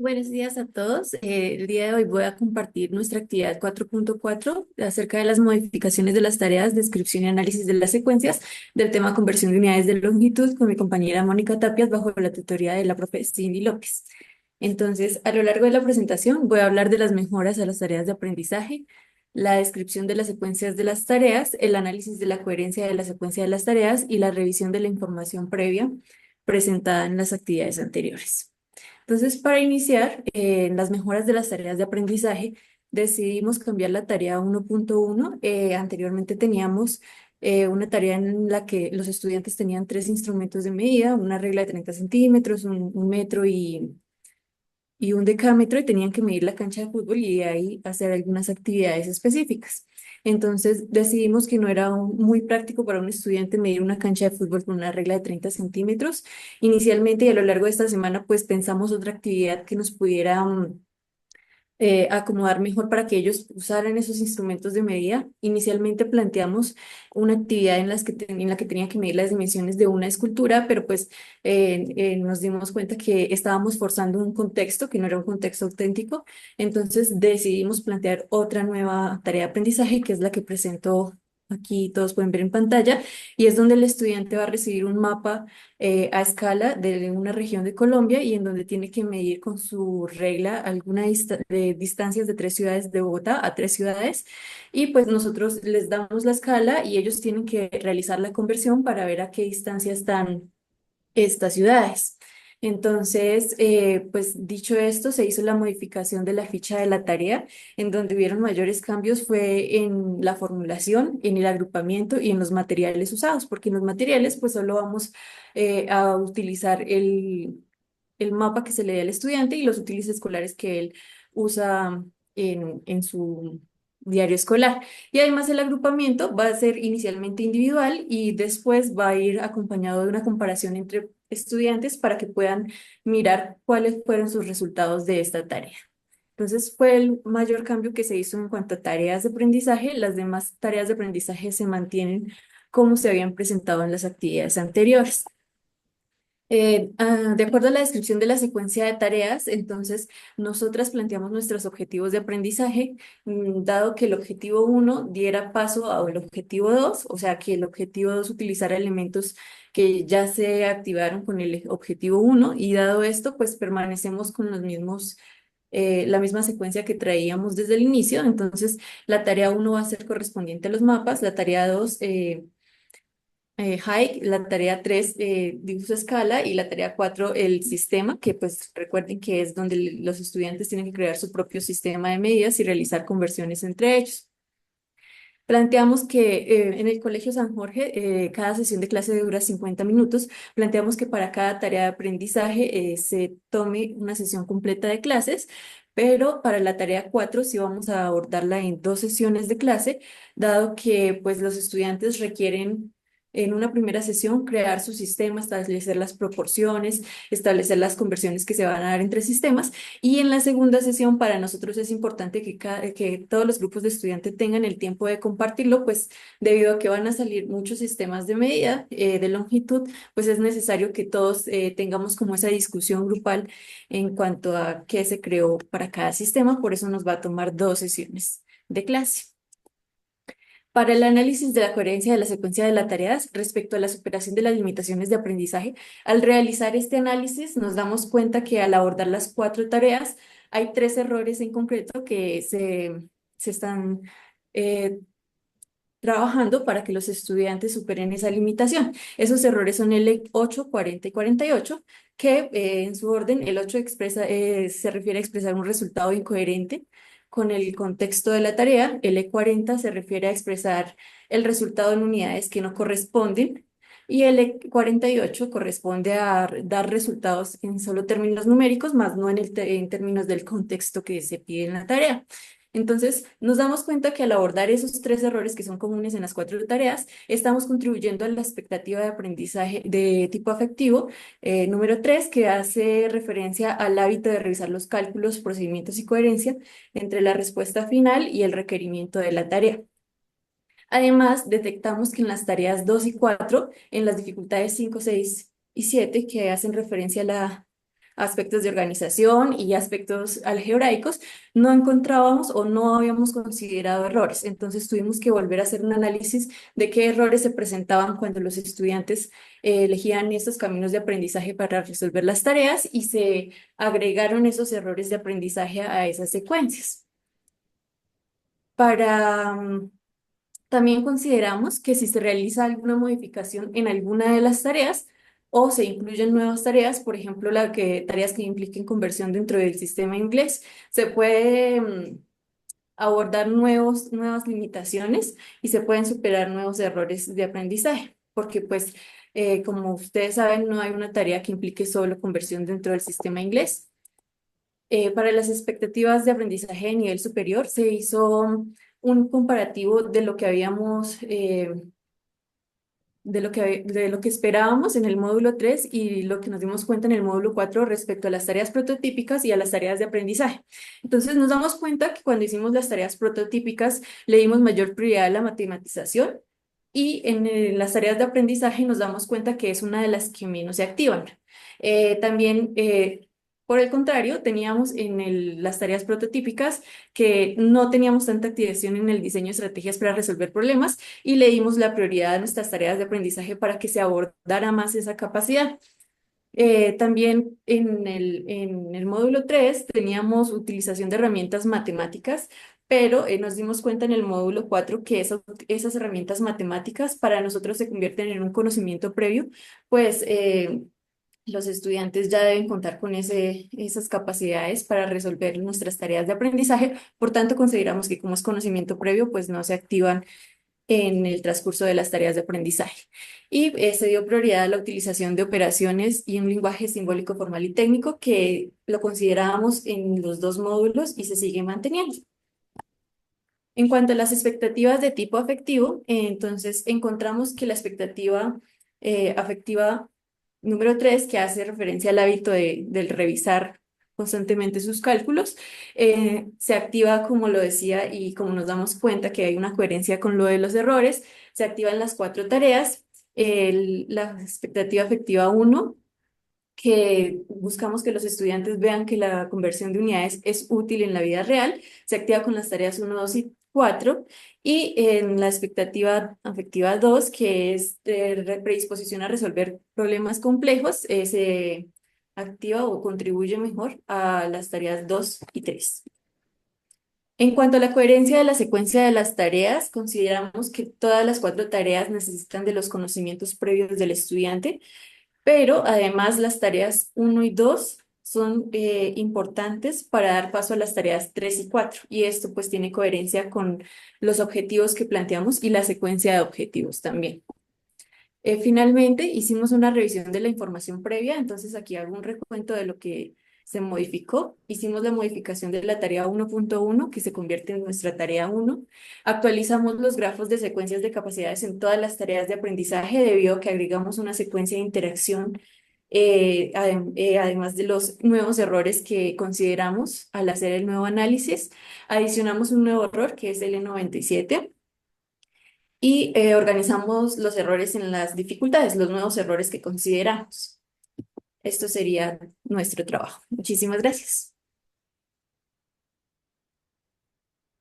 Buenos días a todos. El día de hoy voy a compartir nuestra actividad 4.4 acerca de las modificaciones de las tareas, descripción y análisis de las secuencias del tema conversión de unidades de longitud con mi compañera Mónica Tapias bajo la tutoría de la profe Cindy López. Entonces, a lo largo de la presentación voy a hablar de las mejoras a las tareas de aprendizaje, la descripción de las secuencias de las tareas, el análisis de la coherencia de la secuencia de las tareas y la revisión de la información previa presentada en las actividades anteriores. Entonces, para iniciar, en las mejoras de las tareas de aprendizaje, decidimos cambiar la tarea 1.1. Anteriormente teníamos una tarea en la que los estudiantes tenían tres instrumentos de medida, una regla de 30 centímetros, un metro y un decámetro, y tenían que medir la cancha de fútbol y de ahí hacer algunas actividades específicas. Entonces decidimos que no era muy práctico para un estudiante medir una cancha de fútbol con una regla de 30 centímetros. Inicialmente y a lo largo de esta semana pues pensamos otra actividad que nos pudiera acomodar mejor para que ellos usaran esos instrumentos de medida. Inicialmente planteamos una actividad en la que tenían que medir las dimensiones de una escultura, pero pues nos dimos cuenta que estábamos forzando un contexto que no era un contexto auténtico. Entonces decidimos plantear otra nueva tarea de aprendizaje, que es la que presento aquí, todos pueden ver en pantalla, y es donde el estudiante va a recibir un mapa a escala de una región de Colombia y en donde tiene que medir con su regla de distancias de tres ciudades de Bogotá a tres ciudades. Y pues nosotros les damos la escala y ellos tienen que realizar la conversión para ver a qué distancia están estas ciudades. Entonces, pues dicho esto, se hizo la modificación de la ficha de la tarea, en donde hubieron mayores cambios fue en la formulación, en el agrupamiento y en los materiales usados, porque en los materiales pues solo vamos a utilizar el mapa que se le dé al estudiante y los útiles escolares que él usa en su diario escolar. Y además el agrupamiento va a ser inicialmente individual y después va a ir acompañado de una comparación entre estudiantes para que puedan mirar cuáles fueron sus resultados de esta tarea. Entonces fue el mayor cambio que se hizo en cuanto a tareas de aprendizaje. Las demás tareas de aprendizaje se mantienen como se habían presentado en las actividades anteriores. De acuerdo a la descripción de la secuencia de tareas, entonces nosotras planteamos nuestros objetivos de aprendizaje, dado que el objetivo uno diera paso al objetivo 2, o sea, que el objetivo 2 utilizara elementos que ya se activaron con el objetivo uno, y dado esto, pues permanecemos con los mismos, la misma secuencia que traíamos desde el inicio. Entonces, la tarea uno va a ser correspondiente a los mapas, la tarea 2 Hike, la tarea 3 dibujo escala y la tarea 4 el sistema, que pues recuerden que es donde los estudiantes tienen que crear su propio sistema de medidas y realizar conversiones entre ellos. Planteamos que en el Colegio San Jorge cada sesión de clase dura 50 minutos. Planteamos que para cada tarea de aprendizaje se tome una sesión completa de clases, pero para la tarea 4 sí vamos a abordarla en dos sesiones de clase, dado que pues los estudiantes requieren en una primera sesión crear su sistema, establecer las proporciones, establecer las conversiones que se van a dar entre sistemas, y en la segunda sesión para nosotros es importante que todos los grupos de estudiantes tengan el tiempo de compartirlo, pues debido a que van a salir muchos sistemas de medida de longitud, pues es necesario que todos tengamos como esa discusión grupal en cuanto a qué se creó para cada sistema. Por eso nos va a tomar dos sesiones de clase. Para el análisis de la coherencia de la secuencia de las tareas respecto a la superación de las limitaciones de aprendizaje, al realizar este análisis nos damos cuenta que al abordar las cuatro tareas hay tres errores en concreto que se están eh, trabajando para que los estudiantes superen esa limitación. Esos errores son el 8, 40 y 48, que en su orden el 8 se refiere a expresar un resultado incoherente con el contexto de la tarea. El E40 se refiere a expresar el resultado en unidades que no corresponden. Y el E48 corresponde a dar resultados en solo términos numéricos, más no en términos del contexto que se pide en la tarea. Entonces, nos damos cuenta que al abordar esos tres errores que son comunes en las cuatro tareas, estamos contribuyendo a la expectativa de aprendizaje de tipo afectivo, número 3, que hace referencia al hábito de revisar los cálculos, procedimientos y coherencia entre la respuesta final y el requerimiento de la tarea. Además, detectamos que en las tareas 2 y 4, en las dificultades 5, 6 y 7, que hacen referencia aspectos de organización y aspectos algebraicos, no encontrábamos o no habíamos considerado errores. Entonces tuvimos que volver a hacer un análisis de qué errores se presentaban cuando los estudiantes elegían estos caminos de aprendizaje para resolver las tareas y se agregaron esos errores de aprendizaje a esas secuencias. Para también consideramos que si se realiza alguna modificación en alguna de las tareas o se incluyen nuevas tareas, por ejemplo, tareas que impliquen conversión dentro del sistema inglés, se puede abordar nuevas limitaciones y se pueden superar nuevos errores de aprendizaje, porque pues, como ustedes saben, no hay una tarea que implique solo conversión dentro del sistema inglés. Para las expectativas de aprendizaje de nivel superior se hizo un comparativo de lo que habíamos, de lo que esperábamos en el módulo 3 y lo que nos dimos cuenta en el módulo 4 respecto a las tareas prototípicas y a las tareas de aprendizaje. Entonces nos damos cuenta que cuando hicimos las tareas prototípicas le dimos mayor prioridad a la matematización y en las tareas de aprendizaje nos damos cuenta que es una de las que menos se activan. También, por el contrario, teníamos en las tareas prototípicas que no teníamos tanta activación en el diseño de estrategias para resolver problemas y le dimos la prioridad a nuestras tareas de aprendizaje para que se abordara más esa capacidad. También en el módulo 3 teníamos utilización de herramientas matemáticas, pero nos dimos cuenta en el módulo 4 que esas herramientas matemáticas para nosotros se convierten en un conocimiento previo, pues los estudiantes ya deben contar con esas capacidades para resolver nuestras tareas de aprendizaje. Por tanto, consideramos que como es conocimiento previo, pues no se activan en el transcurso de las tareas de aprendizaje. Y se dio prioridad a la utilización de operaciones y un lenguaje simbólico formal y técnico que lo considerábamos en los dos módulos y se sigue manteniendo. En cuanto a las expectativas de tipo afectivo, entonces encontramos que la expectativa afectiva número 3, que hace referencia al hábito del revisar constantemente sus cálculos, se activa, como lo decía, y como nos damos cuenta que hay una coherencia con lo de los errores, se activan las cuatro tareas. La expectativa afectiva 1, que buscamos que los estudiantes vean que la conversión de unidades es útil en la vida real, se activa con las tareas 1, 2 y 4, y en la expectativa afectiva 2, que es de predisposición a resolver problemas complejos, se activa o contribuye mejor a las tareas 2 y 3. En cuanto a la coherencia de la secuencia de las tareas, consideramos que todas las cuatro tareas necesitan de los conocimientos previos del estudiante, pero además las tareas 1 y 2 son importantes para dar paso a las tareas 3 y 4 y esto pues tiene coherencia con los objetivos que planteamos y la secuencia de objetivos también. Finalmente hicimos una revisión de la información previa, entonces aquí hago un recuento de lo que se modificó. Hicimos la modificación de la tarea 1.1 que se convierte en nuestra tarea 1. Actualizamos los grafos de secuencias de capacidades en todas las tareas de aprendizaje debido a que agregamos una secuencia de interacción, además de los nuevos errores que consideramos al hacer el nuevo análisis. Adicionamos un nuevo error que es el N97 y organizamos los errores en las dificultades, los nuevos errores que consideramos. Esto sería nuestro trabajo. Muchísimas gracias.